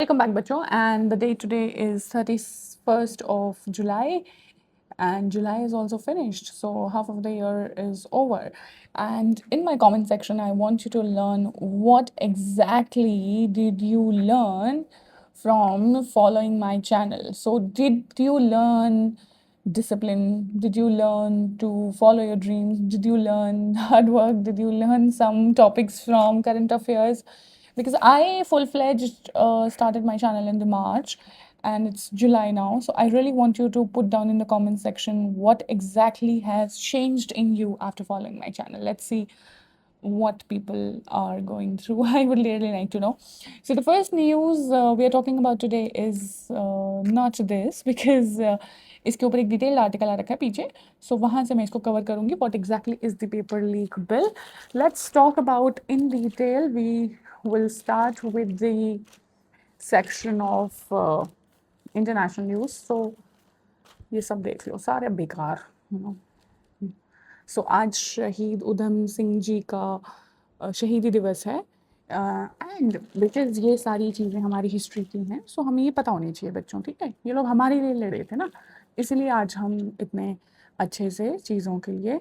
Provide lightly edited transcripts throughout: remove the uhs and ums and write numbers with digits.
Welcome back, bachcho. And the date today is 31st of July, and July is also finished. So half of the year is over. And in my comment section, I want you to learn what exactly did you learn from following my channel. So did you learn discipline? Did you learn to follow your dreams? Did you learn hard work? Did you learn some topics from current affairs? Because I full-fledged started my channel in the March, and it's July now. So I really want you to put down in the comment section what exactly has changed in you after following my channel. Let's see what people are going through. I would really like to know. So the first news we are talking about today is not this because इसके ऊपर एक detailed article आ रखा है पीछे, सो वहाँ से मैं इसको कवर करूँगी. What exactly is the paper leak bill. Let's talk about in detail. We will start with the section of international news. So ये सब देख लो, सारे बेकार, you know. सो आज शहीद उधम सिंह जी का शहीदी दिवस है, एंड बिकॉज ये सारी चीज़ें हमारी हिस्ट्री की हैं, सो हमें ये पता होनी चाहिए बच्चों. ठीक है, ये लोग हमारे लिए लड़े थे ना, इसलिए आज हम इतने अच्छे से चीज़ों के लिए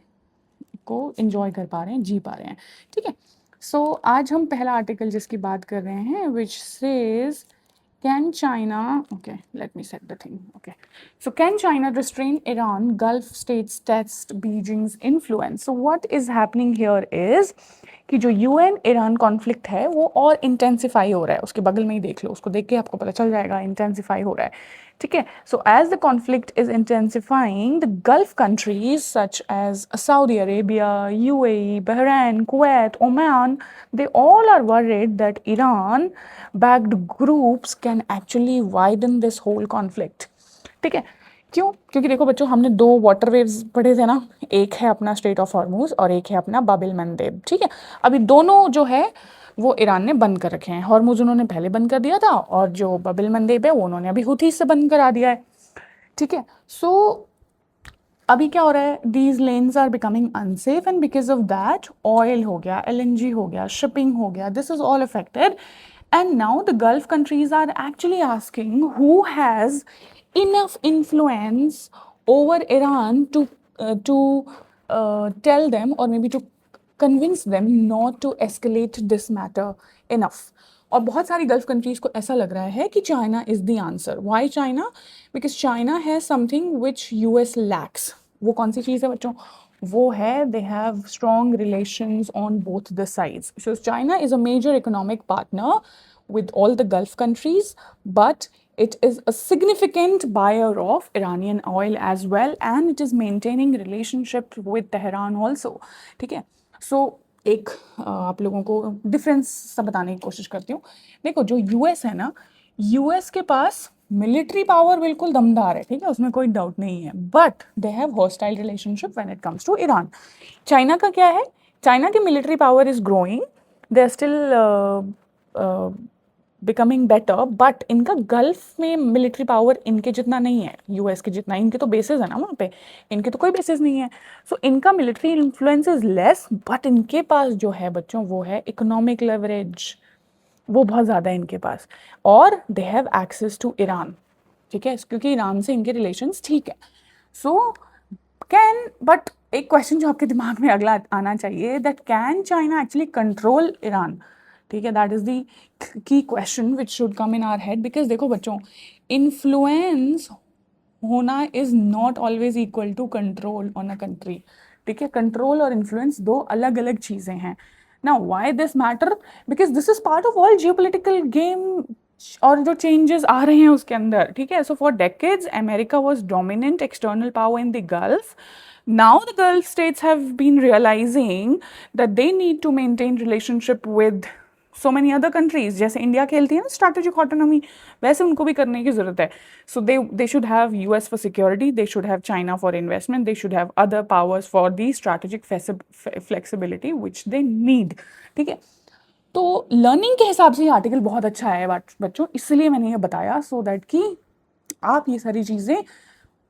को इन्जॉय कर पा रहे हैं, जी पा रहे हैं. ठीक है, सो आज हम पहला आर्टिकल जिसकी बात कर रहे हैं, which says can China, okay, let me set the thing, okay. So can China restrain Iran Gulf states test Beijing's influence? So what is happening here is कि जो यूएन ईरान कॉन्फ्लिक्ट है वो और इंटेंसिफाई हो रहा है. उसके बगल में ही देख लो, उसको देख के आपको पता चल जाएगा इंटेंसिफाई हो रहा है. ठीक है, so as the conflict is intensifying, the gulf countries such as Saudi Arabia, UAE, Bahrain, Kuwait, Oman, they all are worried that Iran backed groups can actually widen this whole conflict. ठीक है, क्यों? क्योंकि देखो बच्चों, हमने दो water waves पढ़े थे ना, एक है अपना स्ट्रेट ऑफ हॉर्मूज और एक है अपना बाब एल मंदेब. ठीक है, अभी दोनों जो है वो ईरान ने बंद कर रखे हैं. हॉर्मूज उन्होंने पहले बंद कर दिया था, और जो बाब एल मंदेब है वो उन्होंने अभी हुथी से बंद करा दिया है. ठीक है, सो अभी क्या हो रहा है, these lanes are becoming unsafe, and because of that oil हो गया, एलएनजी हो गया, शिपिंग हो गया, this is all affected. And now the Gulf countries are actually asking who has enough influence over Iran to tell them, or maybe to convince them not to escalate this matter enough. और बहुत सारी gulf countries को ऐसा लग रहा है कि China is the answer. Why China? Because China has something which US lacks. वो कौन सी चीज़ है बच्चों? वो है, they have strong relations on both the sides. So China is a major economic partner with all the Gulf countries, but it is a significant buyer of Iranian oil as well, and it is maintaining relationship with Tehran also. ठीक है, so एक आप लोगों को difference सब बताने की कोशिश करती हूँ. देखो, जो यूएस है ना, यूएस के पास मिलिट्री पावर बिल्कुल दमदार है, ठीक है, उसमें कोई डाउट नहीं है, but they have hostile relationship when it comes to Iran. China का क्या है? चाइना की military power is growing, they are still becoming better, but इनका गल्फ में मिलिट्री पावर इनके जितना नहीं है, यूएस के जितना. इनके तो बेसेस है ना वहाँ पे, इनके तो कोई बेसेस नहीं है. सो इनका military influence is less, but इनके पास जो है बच्चों वो है इकोनॉमिक लेवरेज, वो बहुत ज़्यादा है इनके पास, और they have access to Iran. ठीक है, क्योंकि ईरान से इनके रिलेशंस ठीक है. सो कैन, बट एक क्वेश्चन जो आपके दिमाग में अगला आना चाहिए, that can China actually control Iran? ठीक है, that is the key question which should come in our head. Because देखो बच्चों, इन्फ्लुएंस होना is not always equal to control on a country. ठीक है, कंट्रोल और इन्फ्लुएंस दो अलग अलग चीज़ें हैं. Now, why this matter? Because this is part of all geopolitical game, और जो changes आ रहे हैं उसके अंदर. ठीक है, so for decades America was dominant external power in the Gulf. Now the Gulf states have been realizing that they need to maintain relationship with so many other countries. जैसे India खेलती है ना स्ट्रैटेजिक ऑटोनॉमी, वैसे उनको भी करने की ज़रूरत है. सो they should have US for security, they should have China for investment, they should have other powers for the strategic flexibility which they need. ठीक है, तो लर्निंग के हिसाब से ये आर्टिकल बहुत अच्छा है बच्चों, इसलिए मैंने ये बताया, सो दैट कि आप ये सारी चीज़ें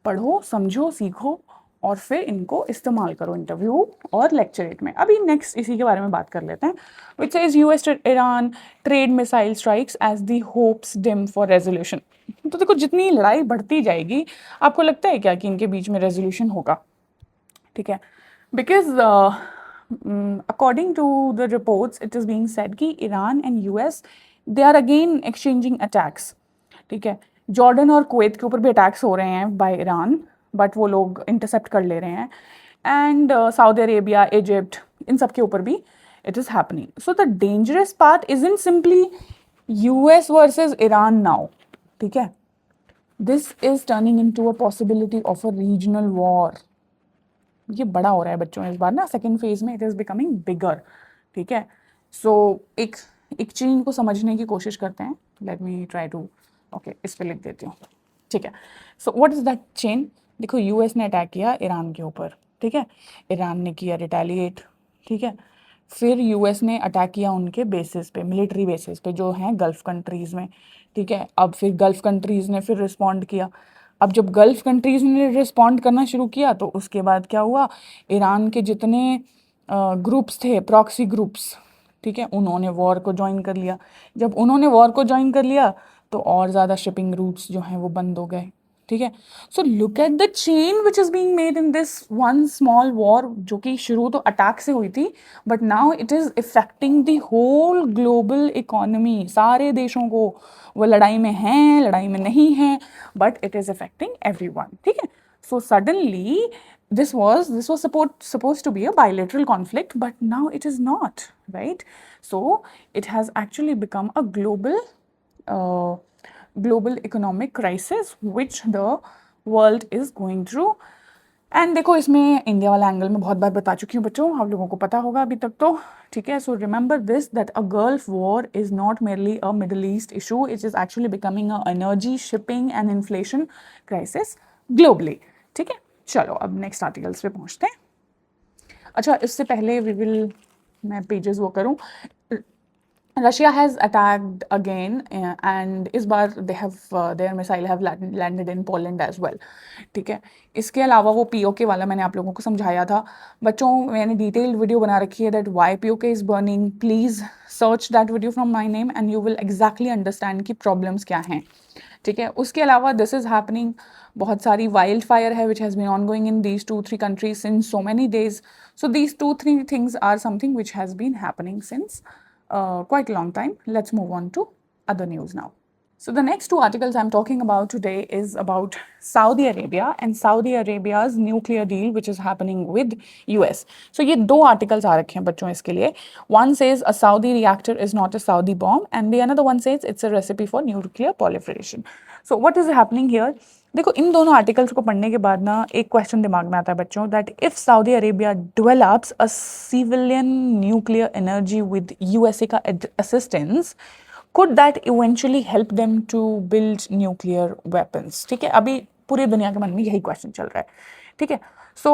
पढ़ो, समझो, सीखो, और फिर इनको इस्तेमाल करो इंटरव्यू और लेक्चरेट में। अभी नेक्स्ट इसी के बारे में बात कर लेते हैं, which is US Iran trade missile strikes as the hopes dim for resolution. तो देखो जितनी लड़ाई बढ़ती जाएगी, आपको लगता है क्या कि इनके बीच में रेजोल्यूशन होगा? ठीक है, because according to the reports it is being said कि Iran and US they are again exchanging attacks. ठीक है, जॉर्डन और कुवैत के ऊपर भी अटैक्स हो रहे हैं बाय ईरान, बट वो लोग इंटरसेप्ट कर ले रहे हैं। एंड सऊदी अरेबिया, इजिप्ट, इन सब के ऊपर भी it is happening. So the dangerous part isn't simply US versus Iran now. ठीक है, this is turning into a possibility of a regional war. ये बड़ा हो रहा है बच्चों इस बार ना, सेकेंड फेज में इट इज़ बिकमिंग बिगर। ठीक है, सो एक एक चीज को समझने की कोशिश करते हैं। Let me try to, okay इस पे लिख देती हूँ। ठीक है, so what is that chain? देखो यूएस ने अटैक किया ईरान के ऊपर। ठीक है, ईरान ने किया रिटेलिएट। ठीक है, फिर यूएस ने अटैक किया उनके बेसिस पे, मिलिट्री बेसिस पे जो हैं गल्फ कंट्रीज़ में। ठीक है, अब फिर गल्फ कंट्रीज़ ने फिर रिस्पॉन्ड किया। अब जब गल्फ कंट्रीज़ ने रिस्पॉन्ड करना शुरू किया तो उसके बाद क्या हुआ, ईरान के जितने ग्रुप्स थे, प्रॉक्सी ग्रुप्स, ठीक है, उन्होंने वॉर को ज्वाइन कर लिया। जब उन्होंने वॉर को ज्वाइन कर लिया तो और ज़्यादा शिपिंग रूट्स जो हैं वो बंद हो गए। ठीक है, so look at the chain which is being made in this one small war, जो कि शुरू तो अटैक से हुई थी but now it is affecting the whole global economy. सारे देशों को, वो लड़ाई में हैं, लड़ाई में नहीं हैं, but it is affecting everyone. ठीक है, so suddenly this was supposed to be a bilateral conflict, but now it is not, right? So it has actually become a global economic crisis which the world is going through. And देखो इसमें India वाला angle में बहुत बार बता चुकी हूँ बच्चों, आप लोगों को पता होगा अभी तक तो। ठीक है, so remember this that a gulf war is not merely a middle east issue, it is actually becoming a energy, shipping and inflation crisis globally. ठीक है, चलो अब नेक्स्ट आर्टिकल्स पे पहुँचते हैं। अच्छा, इससे पहले मैं पेजेस वो करूँ। Russia has attacked again, and इस बार their missile have landed in Poland as well. ठीक है, इसके अलावा वो POK वाला मैंने आप लोगों को समझाया था बच्चों, मैंने डिटेल्ड वीडियो बना रखी है, that why POK is burning. Please search that video from my name and you will exactly understand कि प्रॉब्लम्स क्या हैं। ठीक है, उसके अलावा दिस इज़ हैपनिंग, बहुत सारी वाइल्ड फायर है which has been on going in these 2-3 countries since so many days. So these 2-3 things are something which has been happening since quite a long time. Let's move on to other news now. So the next 2 articles I'm talking about today is about Saudi Arabia and Saudi Arabia's nuclear deal which is happening with US. So ये 2 articles आ रखे हैं बच्चों इसके लिए. One says a Saudi reactor is not a Saudi bomb and the another one says it's a recipe for nuclear proliferation. So what is happening here? देखो इन दोनों articles को पढ़ने के बाद ना एक क्वेश्चन दिमाग में आता है बच्चों, that if Saudi Arabia develops a civilian nuclear energy with USA का assistance, could that eventually help them to build nuclear weapons? ठीक है, अभी पूरी दुनिया के मन में यही क्वेश्चन चल रहा है। ठीक है, सो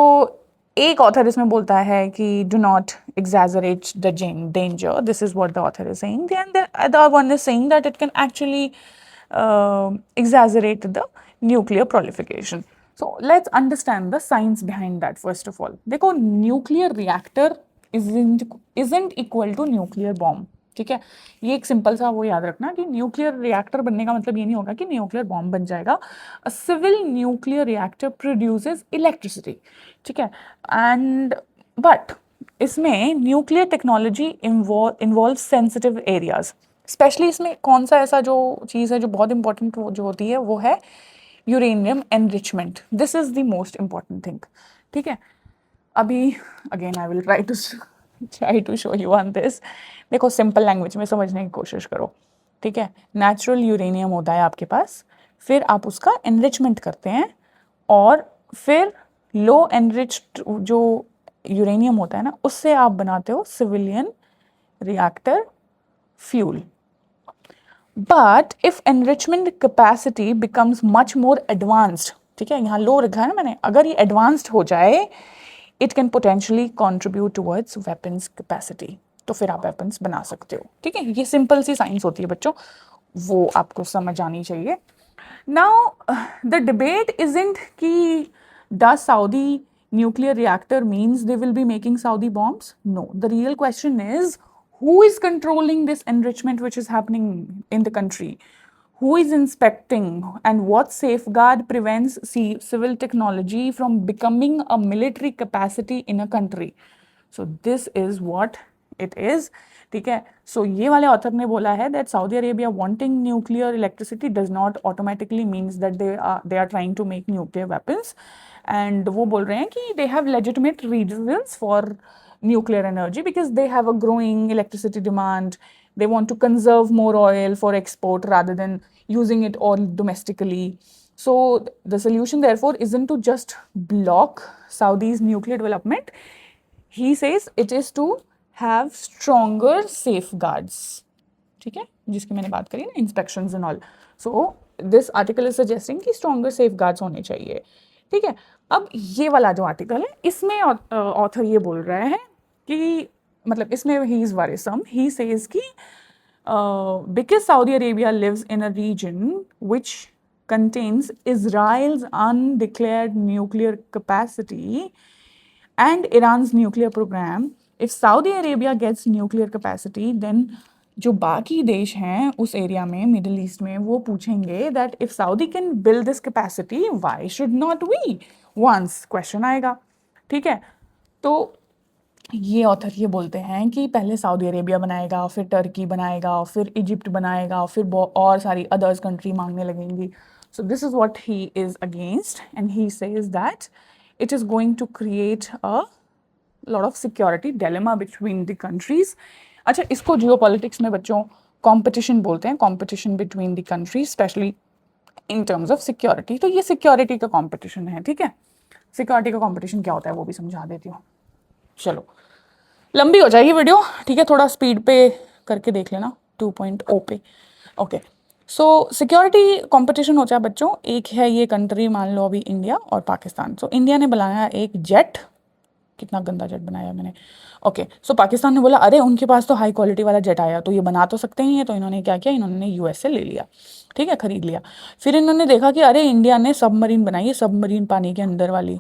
एक ऑथर इसमें बोलता है कि do not exaggerate the danger. This is what the author is saying. And the other one is saying that it can actually exaggerate the nuclear proliferation. So let's understand the science behind that first of all. देखो, nuclear reactor isn't equal to nuclear bomb. ठीक है, ये एक simple सा वो याद रखना कि न्यूक्लियर रिएक्टर बनने का मतलब ये नहीं होगा कि न्यूक्लियर बॉम्ब बन जाएगा। A civil nuclear reactor produces electricity. ठीक है, एंड बट इसमें nuclear technology involve sensitive areas. Specially इसमें कौन सा ऐसा जो चीज़ है जो बहुत इंपॉर्टेंट जो होती है वो है uranium enrichment. This is the most important thing. ठीक है, अभी again I will try to show you on this. देखो सिंपल लैंग्वेज में समझने की कोशिश करो। ठीक है, नेचुरल यूरेनियम होता है आपके पास, फिर आप उसका एनरिचमेंट करते हैं और फिर लो एनरिच्ड जो यूरेनियम होता है ना, उससे आप बनाते हो civilian reactor fuel. But if enrichment capacity becomes much more advanced, ठीक है, यहाँ लो रखा है ना मैंने, अगर ये एडवांस्ड हो जाए it can potentially contribute towards weapons capacity, तो फिर आप वेपन्स बना सकते हो। ठीक है, ये सिंपल सी साइंस होती है बच्चों, वो आपको समझ आनी चाहिए। नाउ द डिबेट इजंट कि does Saudi nuclear reactor means they will be making Saudi bombs? No. The real question is, who is controlling this enrichment which is happening in the country? Who is inspecting, and what safeguard prevents civil technology from becoming a military capacity in a country? So this is what it is. ठीक है. So ये वाले author ने बोला है that Saudi Arabia wanting nuclear electricity does not automatically means that they are trying to make nuclear weapons. And वो बोल रहे हैं कि they have legitimate reasons for nuclear energy because they have a growing electricity demand. They want to conserve more oil for export rather than using it all domestically. So the solution therefore isn't to just block Saudi's nuclear development. He says it is to have stronger safeguards. ठीक है, जिसकी मैंने बात करी ना, inspections and all. So this article is suggesting कि stronger safeguards होने चाहिए. ठीक है. अब ये वाला जो आर्टिकल है इसमें ऑथर ये बोल रहा है कि मतलब इसमें he is worrisome. He says कि because Saudi Arabia lives in a region which contains Israel's undeclared nuclear capacity and Iran's nuclear program, if Saudi Arabia gets nuclear capacity, then जो बाकी देश हैं उस एरिया में, मिडिल ईस्ट में, वो पूछेंगे that if Saudi can build this capacity why should not we. Once question आएगा. ठीक है. तो ये ऑथर ये बोलते हैं कि पहले सऊदी अरेबिया बनाएगा, फिर टर्की बनाएगा, फिर इजिप्ट बनाएगा, फिर और सारी अदर्स कंट्री मांगने लगेंगी. So this is what he is against and he says that it is going to create a lot of security dilemma between the countries. अच्छा, इसको जियोपॉलिटिक्स में बच्चों कंपटीशन बोलते हैं, competition between the countries specially in terms of security. तो ये security का competition है. ठीक है. सिक्योरिटी का कंपटीशन क्या होता है वो भी समझा देती हूँ. चलो, लंबी हो जाएगी वीडियो. ठीक है, थोड़ा स्पीड पे करके देख लेना 2.0 पे. ओके. सो सिक्योरिटी कंपटीशन होता है बच्चों. एक है ये कंट्री, मान लो अभी इंडिया और पाकिस्तान. सो इंडिया ने बनाया एक जेट. कितना गंदा जेट बनाया मैंने. ओके. सो पाकिस्तान ने बोला अरे उनके पास तो हाई क्वालिटी वाला जेट आया, तो ये बना तो सकते ही हैं. तो इन्होंने क्या किया, इन्होंने यूएस से ले लिया. ठीक है, खरीद लिया. फिर इन्होंने देखा कि अरे इंडिया ने सबमरीन बनाई है, सबमरीन पानी के अंदर वाली.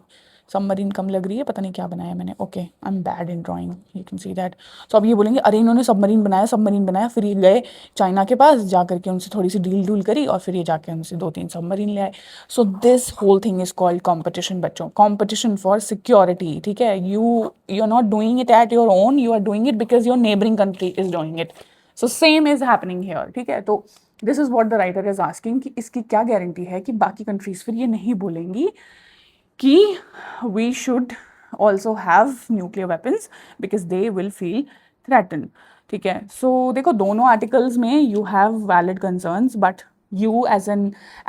सबमरीन कम लग रही है, पता नहीं क्या बनाया मैंने. Okay, I am bad in drawing, you can see that. तो अब ये बोलेंगे अरे इन्होंने सबमरीन बनाया, सबमरीन बनाया. फिर ये गए चाइना के पास, जा करके उनसे थोड़ी सी डील डूल करी और फिर ये जाके उनसे 2-3 सबमरीन ले आए. So this whole thing is called competition बच्चों. Competition for security. ठीक है. You are not doing it at your own, you are doing it because your neighbouring country is doing it. So same is happening here. ठीक है. तो this is what the writer is asking कि इसकी क्या guarantee है कि बाकी countries फिर ये नहीं बोलेंगी कि we should also have nuclear weapons because they will feel threatened. ठीक है. सो देखो दोनों आर्टिकल्स में you have valid concerns, but you as an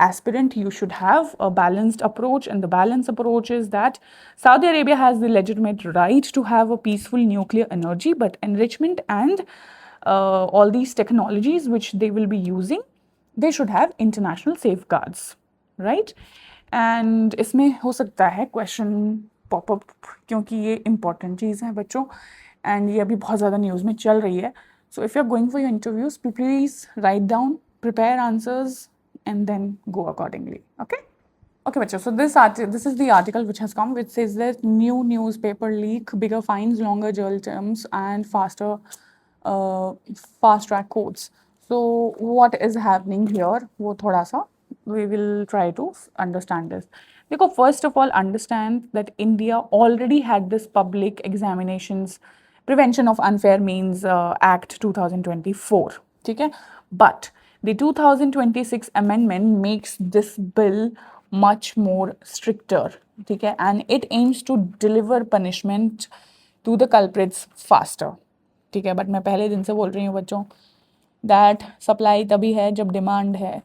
aspirant you should have a balanced approach, and the balanced approach is that Saudi Arabia has the legitimate right to have a peaceful nuclear energy, but enrichment and all these technologies which they will be using, they should have international safeguards, right? And इसमें हो सकता है question popup, क्योंकि ये important चीज़ है बच्चों, and ये अभी बहुत ज़्यादा न्यूज़ में चल रही है. So if you are going for your interviews, please write down, prepare answers and then go accordingly. Okay. Okay, bachcho. So this is the article which has come, which says that new newspaper leak, bigger fines, longer jail terms, and fast track courts. So what is happening here? वो थोड़ा सा we will try to understand this. Because first of all, understand that India already had this public examinations prevention of unfair means Act 2024. ठीक है. But the 2026 amendment makes this bill much more stricter. ठीक है. And it aims to deliver punishment to the culprits faster. ठीक है. But मैं पहले दिन से बोल रही हूँ बच्चों that supply तभी है जब demand है.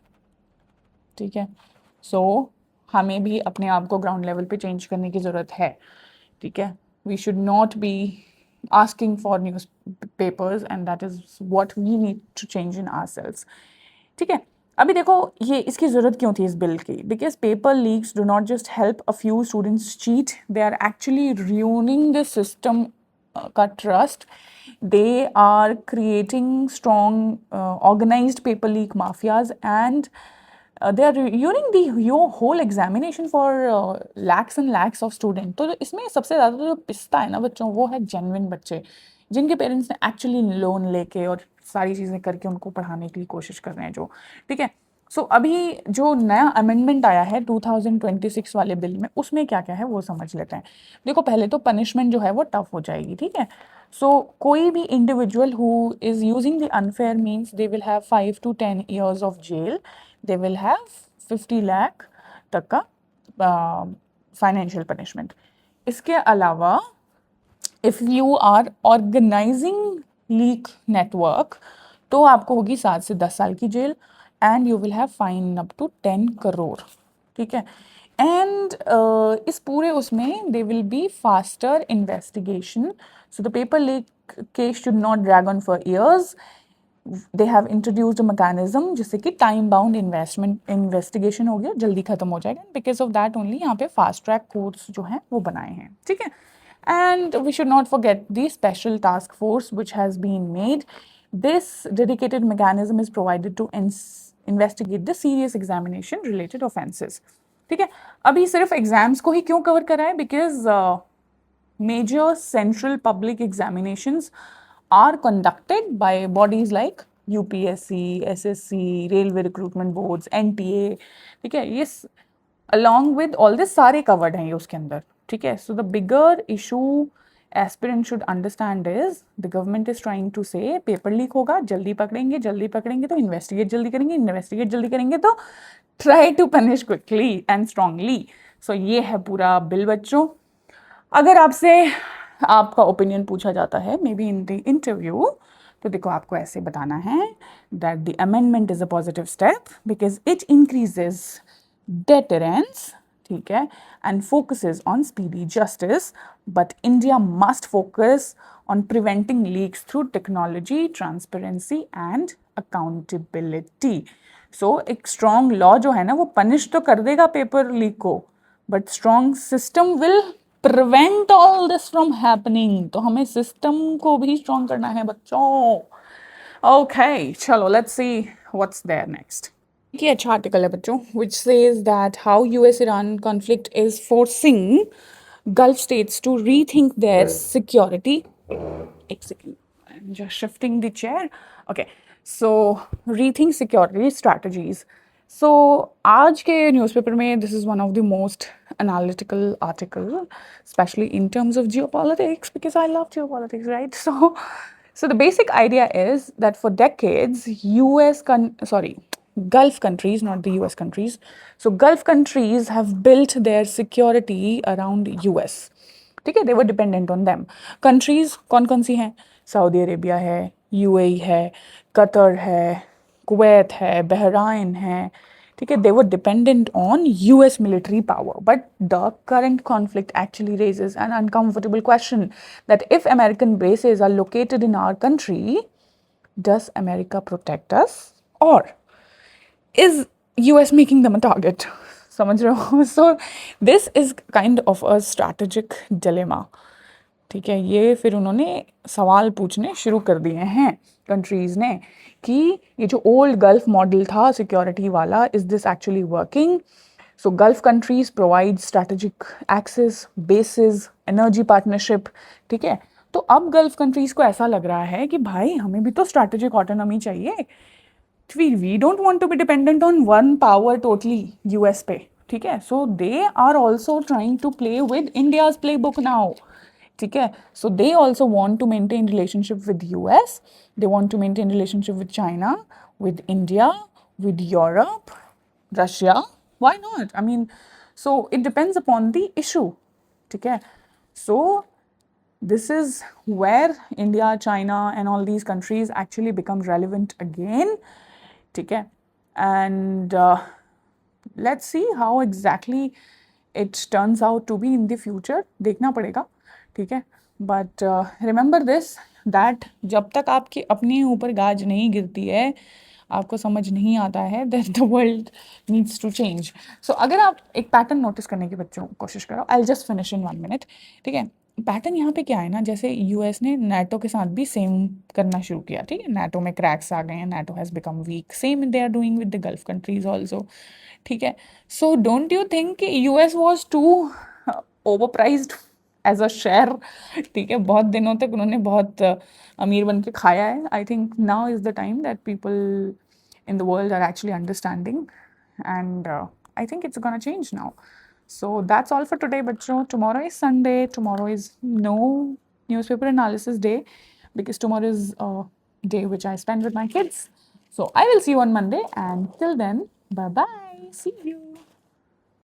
ठीक है. सो हमें भी अपने आप को ग्राउंड लेवल पे चेंज करने की ज़रूरत है. ठीक है. We should not be asking for newspapers, and that is what we need to change in ourselves. ठीक है. अभी देखो ये इसकी ज़रूरत क्यों थी इस बिल की. Because paper leaks do not just help a few students cheat, they are actually ruining the system का trust. They are creating strong organized paper leak mafias, and they are reviewing the your whole examination for lakhs and lakhs of student. तो इसमें सबसे ज़्यादा जो पिसता है ना बच्चों, वो है जेन्युइन बच्चे जिनके पेरेंट्स ने एक्चुअली लोन लेके और सारी चीज़ें करके उनको पढ़ाने की कोशिश कर रहे हैं जो, ठीक है। सो अभी जो नया अमेंडमेंट आया है 2026 वाले बिल में, उसमें क्या क्या है वो समझ लेते हैं। देखो पहले तो पनिशमेंट जो है वो टफ हो जाएगी, ठीक है। सो कोई भी individual who is using the unfair means they will have 5 to 10 years of jail, they will have 50 lakh तक का फाइनेंशियल पनिशमेंट। इसके अलावा if you are organizing leak network तो आपको होगी 7 से 10 साल की jail and you will have fine up to 10 crore, ठीक है। एंड इस पूरे उसमें they will be faster investigation, so the paper leak case should not drag on for years. They have introduced a mechanism जिससे कि टाइम बाउंड इन्वेस्टिगेशन हो गया, जल्दी खत्म हो जाएगा। बिकॉज ऑफ दैट ओनली यहाँ पे फास्ट ट्रैक कोर्ट्स जो हैं वो बनाए हैं, ठीक है। And we should not forget the special task force which has been made. This dedicated mechanism is provided to investigate the serious examination related offenses. ठीक है, अभी सिर्फ एग्जाम्स को ही क्यों कवर करा है? Because major central public examinations are conducted by bodies like UPSC, SSC, Railway Recruitment Boards, NTA, ठीक है। ये along with all this सारे covered हैं ये उसके अंदर, ठीक है। So the bigger issue aspirant should understand is the government is trying to say paper leak होगा, जल्दी पकड़ेंगे तो इन्वेस्टिगेट जल्दी करेंगे तो try to punish quickly and strongly. So ये है पूरा बिल बच्चों। अगर आपसे आपका ओपिनियन पूछा जाता है may be in the interview, तो देखो आपको ऐसे बताना है that the amendment is a positive step because it increases deterrence, ठीक है, and focuses on speedy justice, but India must focus on preventing leaks through technology, transparency and accountability. So एक strong law जो है ना वो punish तो कर देगा पेपर लीक को, but strong system will prevent all this from happening. तो हमें system को भी strong करना है बच्चों। Okay, चलो let's see what's there next. एक अच्छा आर्टिकल है बच्चों which says that how US-Iran conflict is forcing Gulf states to rethink their security. एक second, I'm just shifting the chair. Okay, so rethink security strategies. So आज के newspaper में this is one of the most analytical article, especially in terms of geopolitics because I love geopolitics, right? So the basic idea is that for decades, Gulf countries, not the US countries. So Gulf countries have built their security around US. ठीक है, they were dependent on them. Countries कौन सी हैं? Saudi Arabia है, UAE है, Qatar है, Kuwait है, बहराइन है, ठीक है। They were dependent on US military power. But the current conflict actually raises an uncomfortable question that if American bases are located in our country, does America protect us or is US making them a target? समझ रहे हो? So this is kind of a strategic dilemma. ठीक है, ये फिर उन्होंने सवाल पूछने शुरू कर दिए हैं कंट्रीज़ ने कि ये जो ओल्ड गल्फ मॉडल था सिक्योरिटी वाला, is this actually working? So gulf countries provide strategic access, basis, energy partnership, ठीक है। तो अब गल्फ कंट्रीज़ को ऐसा लग रहा है कि भाई हमें भी तो स्ट्रैटेजिक ऑटोनॉमी चाहिए, we don't want to be dependent on one power totally, US पे, ठीक है। So they are also trying to play with India's playbook now, ठीक है। So they also want to maintain relationship with US, they want to maintain relationship with China, with India, with Europe, Russia. Why not? I mean, so it depends upon the issue, ठीक है। So this is where India, China and all these countries actually become relevant again, ठीक है। and let's see how exactly it turns out to be in the future, देखना पड़ेगा, ठीक है। but remember this, that जब तक आपकी अपने ऊपर गाज नहीं गिरती है, आपको समझ नहीं आता है that the world needs to change. so अगर आप एक पैटर्न नोटिस करने की बच्चों कोशिश करो, I'll just finish in 1 minute, ठीक है। पैटर्न यहाँ पे क्या है ना, जैसे यूएस ने नाटो के साथ भी सेम करना शुरू किया, ठीक है, नाटो में क्रैक्स आ गए हैं, NATO has become weak, same they are doing with the gulf countries also, ठीक है। सो डोंट यू थिंक कि US was too over prized as a share, ठीक है, बहुत दिनों तक उन्होंने बहुत अमीर बन के खाया है। I think now is the time that people in the world are actually understanding, and I think it's gonna change now. So that's all for today, bachcho. Tomorrow is Sunday. Tomorrow is no newspaper analysis day because tomorrow is a day which I spend with my kids. So I will see you on Monday, and till then, bye bye. See you.